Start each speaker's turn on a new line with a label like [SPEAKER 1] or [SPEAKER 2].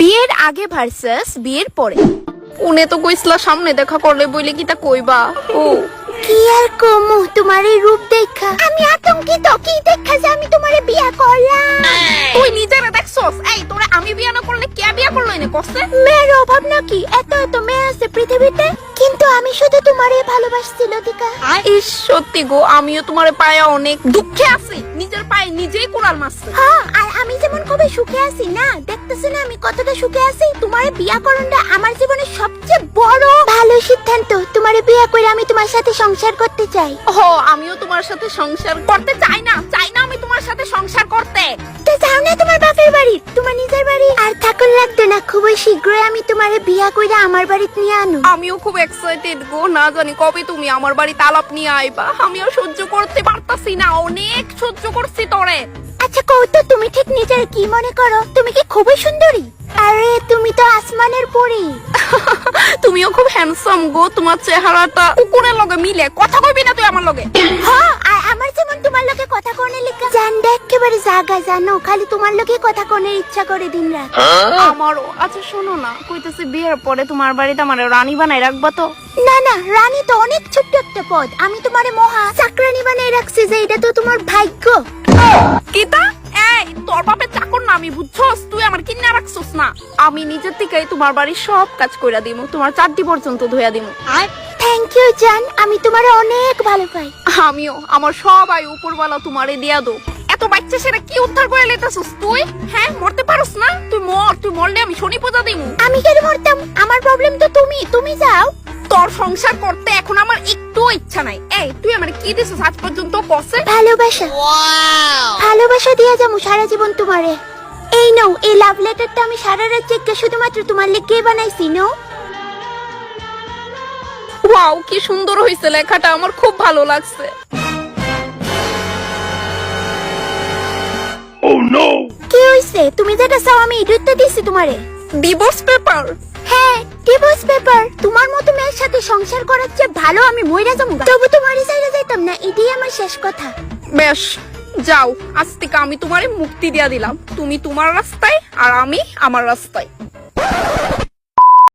[SPEAKER 1] বিয়ের আগে ভার্সাস বিয়ের পরে। উনি তো কইসলা সামনে দেখা করলে বইলে কি তা কইবা? ও
[SPEAKER 2] কি আর কমু তোমার এই রূপ দেখা আমি আতঙ্কিত। কি দেখা যে আমি তোমারে বিয়া করলাম?
[SPEAKER 1] তুই নিজেরে দেখছস? এই তোরে আমি বিয়া না করলে কে বিয়া করলো এনে কষ্ট?
[SPEAKER 2] মেয়ের অভাব নাকি? এত এত মেয়ে আছে পৃথিবীতে, কিন্তু আমি শুধু তোমারে ভালোবাসছি লতিকা।
[SPEAKER 1] ইস সত্যি গো, আমিও তোমারে পায়া অনেক দুঃখে আছি, নিজের পায়ে নিজেই কোড়াল মারছি।
[SPEAKER 2] হ্যাঁ, আর আমি যেমন খুবই সুখে আছি না, দেখতেছি না আমি কতটা সুখে আছি। তোমারে বিয়া করণটা আমার জীবনের সবচেয়ে বড় ভালো সিদ্ধান্ত। তোমারে বিয়া করে আমি তোমার সাথে সংসার করতে চাই।
[SPEAKER 1] আমিও তোমার সাথে সংসার করতে চাই না আমি তোমার সাথে সংসার করতে।
[SPEAKER 2] তো যাও না তোমার বাপের বাড়ি, তোমার নিজের বাড়ি। আর থাকুন লাগতো না, খুবই শীঘ্রই আমি তোমারে বিয়া করে আমার বাড়িতে নিয়ে আনো।
[SPEAKER 1] আমিও খুব এক্সাইটেড গো, না জানি কবে তুমি আমার বাড়ি তালাপ নিয়ে আইবা। আমিও সহ্য করতে পারতাছি না, অনেক সহ্য করছি তোরে।
[SPEAKER 2] আচ্ছা কৌতো, তুমি ঠিক নিজের কি মনে করো? তুমি কি খুবই সুন্দরী? আরে তুমি তো আসমানের পরী।
[SPEAKER 1] তুমিও খুব হ্যান্ডসাম গো, তোমার চেহারাটা কুকুরের লগে মিলে। কথা কইবি না তুই আমার লগে?
[SPEAKER 2] হ্যাঁ, আর আমার যেমন তোমার লগে কথা কোনে লেখা জানডা একেবারে জাগা জানো, খালি তোমার লগে কথা কোনের ইচ্ছা করে দিন রাত।
[SPEAKER 1] আমারও। আচ্ছা শোনো না, কইতেছি বিয়ের পরে তোমার বাড়িতে আমার রানী বানাই রাখবা তো?
[SPEAKER 2] না না, রানী তো অনেক ছোট্ট একটা পদ, আমি তোমারে মহা চাকরানী বানাই রাখছি, যে এটা তো তোমার ভাগ্য।
[SPEAKER 1] কিতা? এই তোর বাপের চাকর না আমি, বুঝছস? তুই আমার কিনা রাখছস না। আমি নিজের থেকেই তোমার বাড়ির সব কাজ কইরা দিমু, তোমার চারটি পর্যন্ত ধুইয়া দিমু।
[SPEAKER 2] থ্যাংক ইউ জান, আমি তোমারে অনেক ভালো পাই।
[SPEAKER 1] আমিও, আমার সবাই উপরওয়ালা তোমারে দিয়া দো। এত বাচ্চা সেরা কি উদ্ধার করে লেতাছস তুই? হ্যাঁ, মরতে পারস না? তুই মর, তুই মরলে আমি শনি পূজা দিমু।
[SPEAKER 2] আমি কেন মরতাম? আমার প্রবলেম তো তুমি যাও।
[SPEAKER 1] তোর সংসার করতে এখন আমার একটু ইচ্ছা নাই। এই তুই আমার কি দিছিস আজ পর্যন্ত কসে?
[SPEAKER 2] ভালোবাসা। ভালোবাসা দিয়া যাবো সারা জীবন তোমারে। এই নাও, এই লাভ লেটারটা আমি সারা রাত জেগে শুধুমাত্র তোমার লেগে বানাইছি। নাও।
[SPEAKER 1] ওয়াও, কি সুন্দর হইছে লেখাটা, আমার খুব ভালো লাগছে।
[SPEAKER 2] কি হইছে? তুমি যেটা চাও আমি এটাই দিছি তোমারে।
[SPEAKER 1] Divorce paper?
[SPEAKER 2] হ্যাঁ, ডিভোর্স পেপার। তোমার মতো মেয়ের সাথে সংসার করার চেয়ে ভালো আমি মইরা যাবো। তবু তোমারই চাইলে যাইতাম না, এটাই আমার শেষ কথা।
[SPEAKER 1] বেশ, যাও, আজ থেকে আমি তোমারে মুক্তি দিয়া দিলাম। তুমি তোমার রাস্তায় আর আমি আমার রাস্তায়।